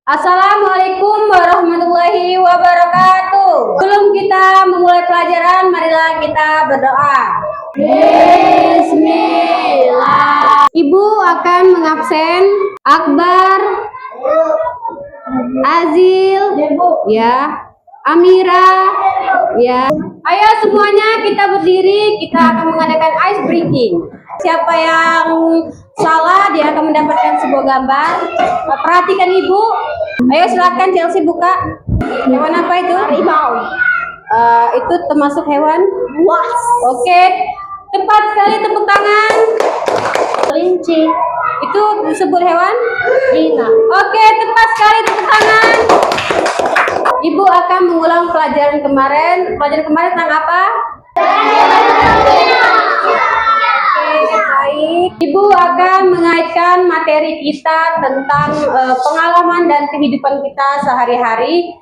Assalamualaikum warahmatullahi wabarakatuh. Sebelum kita memulai pelajaran, marilah kita berdoa. Bismillah. Ibu akan mengabsen Akbar, Azil, ya, Amira, ya. Ayo semuanya kita berdiri, kita akan mengadakan ice breaking. Siapa yang salah dia akan mendapatkan sebuah gambar. Perhatikan ibu. Ayo silakan Chelsea buka. Hewan apa itu? Harimau. Itu termasuk hewan buas. Oke. Tepat sekali, tepuk tangan. Kelinci. Itu disebut hewan? Gina. Oke, tepat sekali, tepuk tangan. Ibu akan mengulang pelajaran kemarin. Pelajaran kemarin tentang apa? Baik, Ibu akan mengaitkan materi kita tentang pengalaman dan kehidupan kita sehari-hari,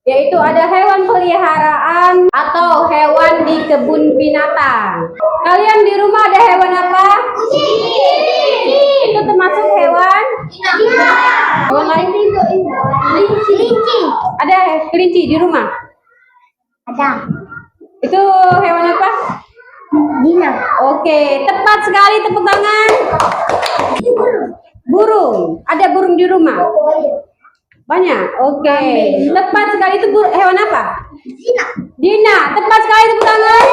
yaitu ada hewan peliharaan atau hewan di kebun binatang. Kalian di rumah ada hewan apa? Itu termasuk hewan? Hewan lain? Kelinci. Ada kelinci di rumah? Ada. Itu hewan apa? Gina. Oke, tepat sekali, tepuk tangan. Burung. Ada burung di rumah? Banyak. Oke. Tepat sekali, itu hewan apa? Gina. Dina. Tepat sekali, tepuk tangan.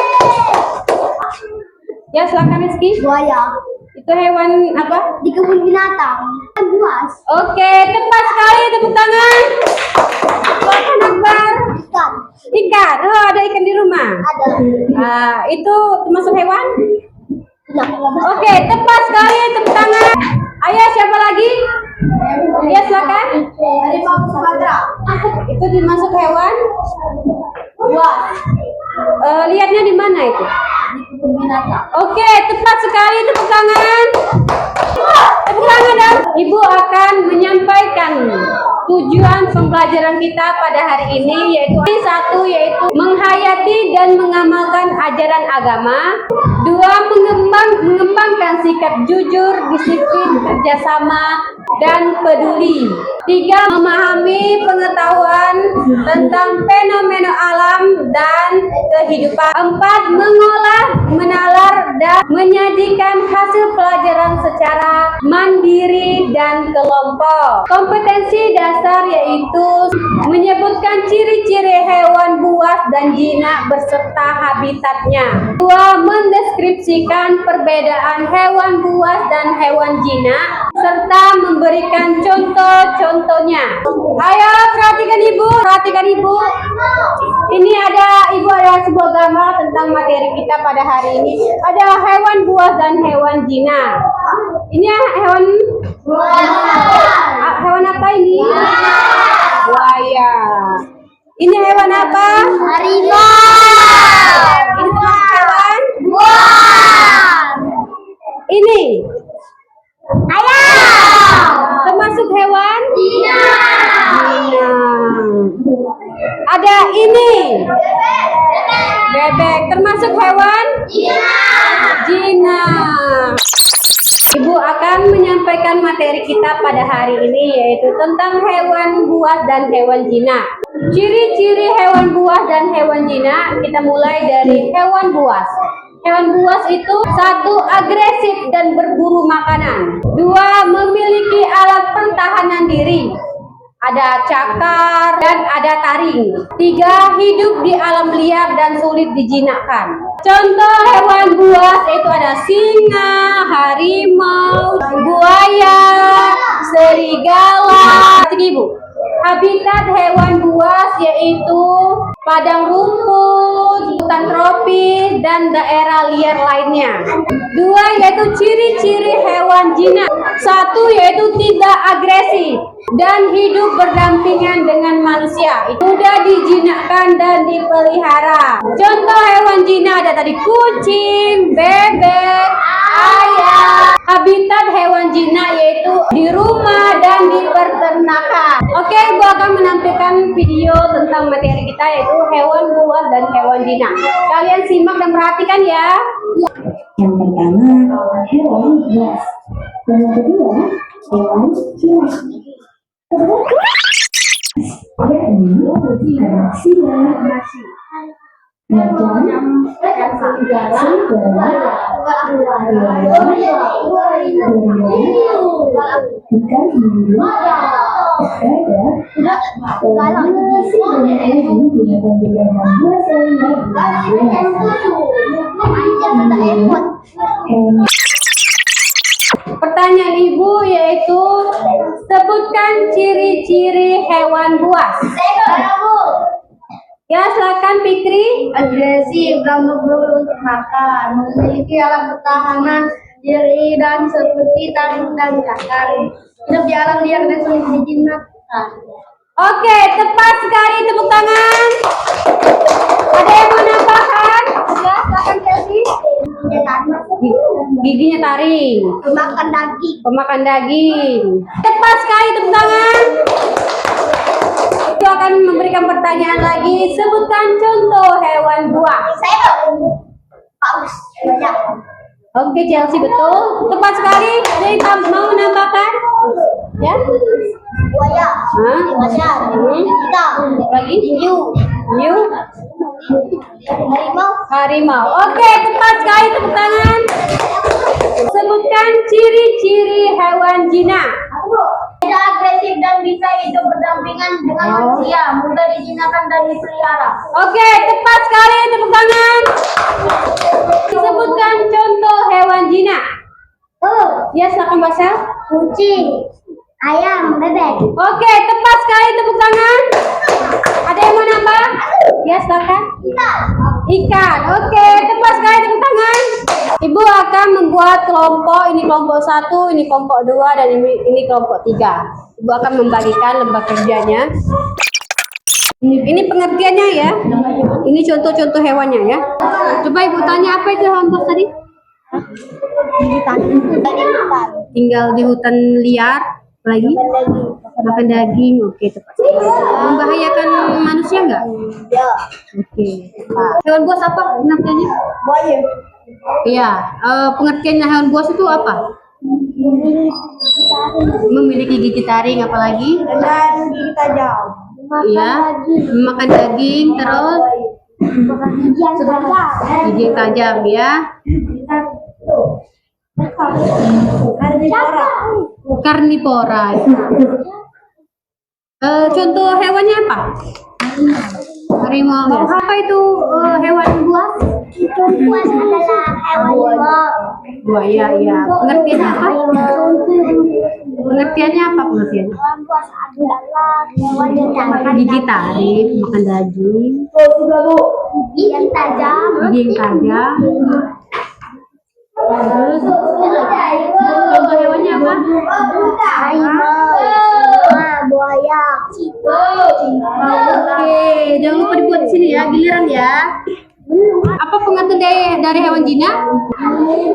Ya, silakan Rizky. Buaya. Itu hewan apa? Di kebun binatang. Buas. Oke, tepat sekali, tepuk tangan. Silakan Akbar. Ikan. Ikan. Oh, ada ikan di rumah. Ada. Itu termasuk hewan? Gina. Oke, tepat sekali, tepuk tangan. Ayo, siapa lagi? Ya, silakan. Harimau Sumatera. Itu termasuk hewan? Buas. Lihatnya di mana itu? Di kebun binatang. Oke, tepat sekali, tepuk tangan. Tepuk tangan dong. Ibu akan menyampaikan tujuan pembelajaran kita pada hari ini, yaitu satu, yaitu menghayati dan mengamalkan ajaran agama. Dua, mengembangkan sikap jujur, disiplin, kerjasama, dan peduli. Tiga, memahami pengetahuan tentang fenomena alam dan kehidupan. Empat, mengolah, menalar, dan menyajikan hasil pelajaran secara mandiri dan kelompok. Kompetensi dasar yaitu menyebutkan ciri-ciri hewan buas dan jinak beserta habitatnya. Dua, mendeskripsikan perbedaan hewan buas dan hewan jinak serta memberikan contoh-contohnya. Ayo perhatikan ibu. Ini ibu ada sebuah gambar tentang materi kita pada hari ini. Ada hewan buas dan hewan jinak. Ini hewan hewan apa ini? Buaya. Ini hewan apa? Harimau. Ini hewan? Buas. Ini Ayam. termasuk hewan? Gina. Ada ini bebek, termasuk hewan? Jinak. Ibu akan menyampaikan materi kita pada hari ini, yaitu tentang hewan buas dan hewan jinak. Ciri-ciri hewan buas dan hewan jinak, kita mulai dari hewan buas. Hewan buas itu satu, agresif dan berburu makanan. Dua, memiliki alat pertahanan diri. Ada cakar dan ada taring. Tiga, hidup di alam liar dan sulit dijinakkan. Contoh hewan buas itu ada singa, harimau, buaya, serigala. Ibu, habitat hewan buas yaitu padang rumput, hutan tropis, dan daerah liar lainnya. Dua, yaitu ciri-ciri hewan jinak. Satu, yaitu tidak agresif dan hidup berdampingan dengan manusia. Itu mudah dijinakkan dan dipelihara. Contoh hewan jinak ada tadi kucing, bebek, ayam. Habitat hewan jinak yaitu di rumah dan di peternakan. Oke, Ibu akan menampilkan video tentang materi kita, yaitu hewan buas dan hewan jinak. Kalian simak dan perhatikan ya. Yang pertama, hewan buas. Yang kedua, hewan jinak. Pertanyaan Ibu yaitu sebutkan ciri-ciri hewan buas. Ya, silakan Fikri. Agresif, ganggu untuk makan, memiliki alat pertahanan diri dan seperti taring dan cakar. Hidup di alam liar dan sulit dijinakan. Oke, tepat sekali, tepuk tangan. Ada yang mau nambahkan? Ya, silakan Chelsea. Giginya taring. Makan daging. Pemakan daging. Tepat sekali, tepuk tangan. Itu akan memberikan pertanyaan lagi. Sebutkan contoh hewan buas. Saya paus. Banyak. Oke, Chelsea betul. Tepat sekali. Ada yang mau menambahkan? Ya. Buaya. Hah? Macan. Kita. Lagi? Hiu. Hiu. Harimau. Harimau. Oke, tepat sekali, tepuk tangan. Sebutkan ciri-ciri hewan jinak. Tidak agresif dan bisa hidup berdampingan dengan manusia, mudah dijinakan dan dipelihara. Oke, tepat sekali, tepuk tangan. Sebutkan contoh hewan jinak. Ya, silakan Basel. Kucing, ayam, bebek. Oke, tepat sekali, tepuk tangan. Ada yang mau nambah? Ya, silakan. Ikan. Oke, tepat sekali, tepuk tangan. Ibu akan membuat kelompok, ini kelompok 1, ini kelompok 2, dan ini kelompok 3. Ibu akan membagikan lembar kerjanya. Ini pengertiannya ya. Ini contoh-contoh hewannya ya. Coba Ibu tanya, apa itu hewan buas tadi? Tinggal di hutan liar. Lagi? Makan daging. Oke, tepat. Membahayakan manusia nggak? Ya. Oke. Hewan buas apa pengertiannya? Buaya. Iya, pengertiannya hewan buas itu apa? Memiliki gigi taring, apalagi? Dan gigi tajam. Iya, memakan daging, terus Gigi yang tajam. gigi yang tajam ya. Karnivora. Karnivora. Contoh hewannya apa? Harimau. Ya. Apa itu hewan buas? Buas adalah hewan Buaya, ya. Pengertiannya apa? Pengertiannya apa pengertiannya? Hewan buas adalah hewan yang makan Gigi taring, makan daging, gigi yang tajam. gigi yang tajam. Terus contoh hewannya apa? Harimau, buaya. Oke, jangan lupa dibuat di sini ya, giliran ya. Apa pengertian dari hewan jinak?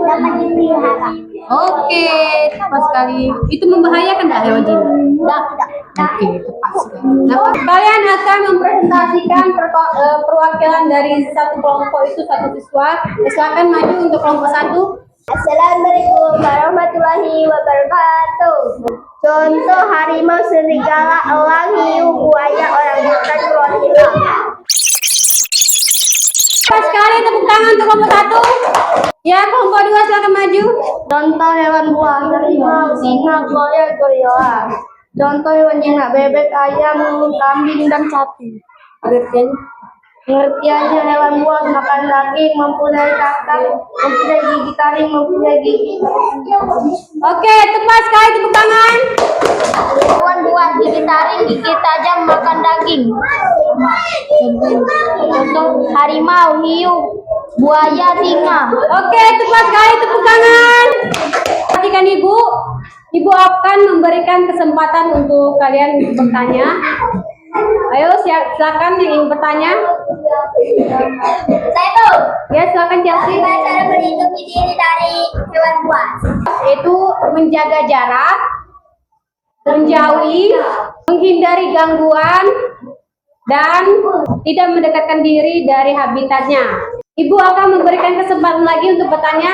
Dapat dipelihara. Oke, tepat sekali. Itu membahayakan nggak hewan jinak? Tidak. Oke, tepat sekali. Nah, kalian akan mempresentasikan perwakilan dari satu kelompok itu satu siswa. Silakan maju untuk kelompok 1. Assalamualaikum warahmatullahi wabarakatuh. Contoh harimau, serigala, elang, hiu, buaya, orangutan, krokodil. Tepat sekali, tepuk tangan untuk kelompok 1. Ya, kelompok 2 silakan maju. Contoh hewan buas, harimau, singa, buaya, gorila. Contoh hewan jinak, bebek, ayam, kambing, dan sapi. Pengertiannya hewan buas makan daging, mempunyai cakar, mempunyai gigi taring, mempunyai gigi. Oke, tepat sekali, tepuk tangan. Hewan buas gigi taring, gigi tajam, makan daging. Contoh harimau, hiu, buaya, singa. Oke, tepat sekali, tepuk tangan. Perhatikan Ibu. Ibu akan memberikan kesempatan untuk kalian bertanya. Ayo, silakan yang ingin bertanya. Saya tuh. Ya, silakan Chelsea. Cara melindungi diri dari hewan buas. Itu menjaga jarak, menjauhi, menghindari gangguan, dan tidak mendekatkan diri dari habitatnya. Ibu akan memberikan kesempatan lagi untuk bertanya.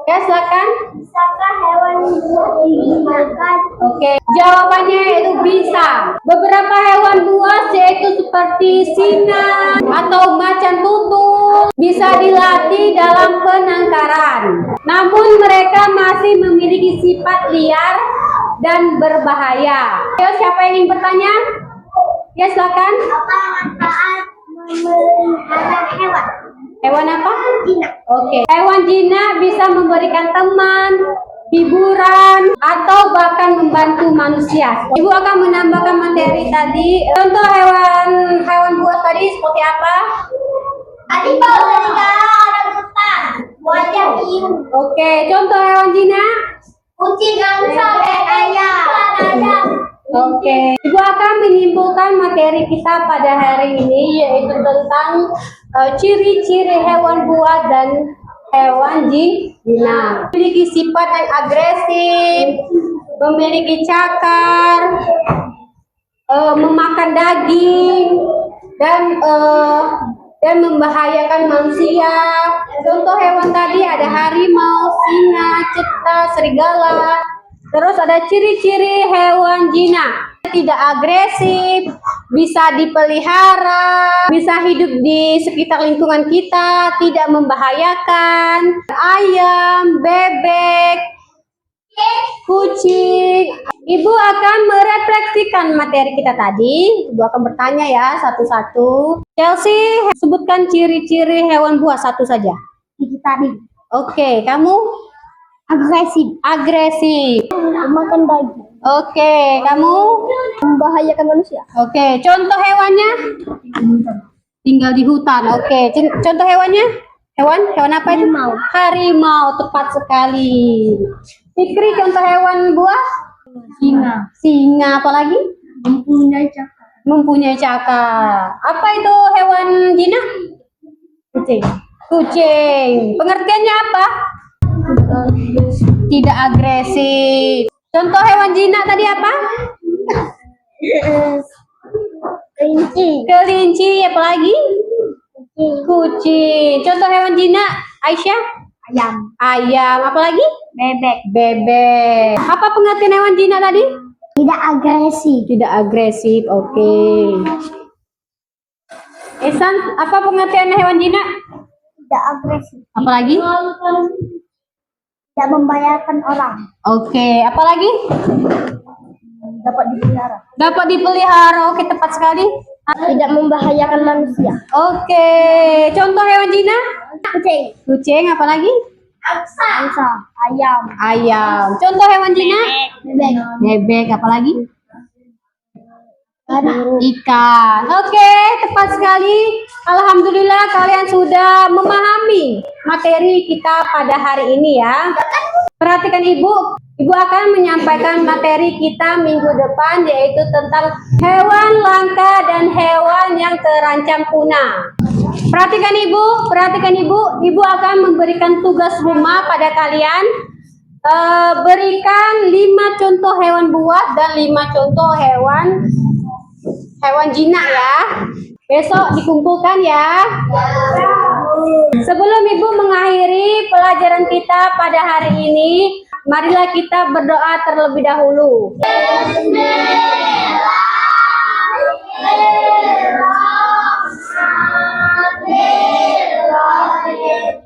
Ya, silakan. Bisakah hewan buah dimakan? Oke, jawabannya yaitu bisa. Beberapa hewan buas yaitu seperti singa atau macan tutul bisa dilatih dalam penangkaran. Namun mereka masih memiliki sifat liar dan berbahaya. Ayo, siapa yang ingin bertanya? Ya, silakan. Apa manfaat memelihara hewan? Hewan apa? Jinak. Oke, hewan jinak bisa memberikan teman, hiburan, atau bahkan membantu manusia. Ibu akan menambahkan materi tadi. Contoh hewan buas tadi seperti apa? Tadi bawa serigala, orang hutan, wajah hiu, Oke, contoh hewan jinak. kucing, angsa, ayam, ayam. Oke, Ibu akan menyimpulkan materi kita pada hari ini yaitu tentang ciri-ciri hewan buas dan hewan jinak. Memiliki sifat yang agresif, memiliki cakar, memakan daging, dan membahayakan manusia. Contoh hewan tadi ada harimau, singa, citah, serigala. Terus ada ciri-ciri hewan jinak. Tidak agresif, bisa dipelihara, bisa hidup di sekitar lingkungan kita, tidak membahayakan. Ayam, bebek, kucing. Ibu akan merefleksikan materi kita tadi. Ibu akan bertanya ya satu-satu. Chelsea, sebutkan ciri-ciri hewan buas satu saja. Vegetarian, Oke, kamu? agresif, Agresif. makan daging, Oke, kamu? membahayakan manusia. Oke, contoh hewannya? Tinggal di hutan. Oke, contoh hewannya? Hewan apa itu? Harimau. Harimau, tepat sekali. Fikri, contoh hewan buas? Singa, Singa, apalagi? mempunyai cakar. Mempunyai cakar. Apa itu hewan jinak? Kucing. Kucing. Pengertiannya apa? Tidak agresif. Contoh hewan jinak tadi apa? Kelinci, Kelinci, apalagi? Kucing. Contoh hewan jinak, Aisyah? ayam, Ayam, apalagi? bebek, Bebek. Apa pengertian hewan jinak tadi? tidak agresif, Tidak agresif, oke. Ihsan, apa pengertian hewan jinak? tidak agresif, Apalagi? tidak membahayakan orang, Oke, apalagi? dapat dipelihara, Dapat dipelihara, oke tepat sekali. tidak membahayakan manusia. Oke, contoh hewan jinak? Kucing, Kucing, apalagi? angsa, ayam, Ayam. Contoh hewan jinak? bebek, Bebek, apalagi? burung. Ikan. Oke, tepat sekali. Alhamdulillah kalian sudah memahami materi kita pada hari ini ya. Perhatikan Ibu. Ibu akan menyampaikan materi kita minggu depan yaitu tentang hewan langka dan hewan yang terancam punah. Perhatikan Ibu. Ibu akan memberikan tugas rumah pada kalian. Berikan 5 contoh hewan buas dan 5 contoh hewan jinak ya. Besok dikumpulkan ya. Sebelum Ibu mengakhiri pelajaran kita pada hari ini, marilah kita berdoa terlebih dahulu. Bismillahirrahmanirrahim.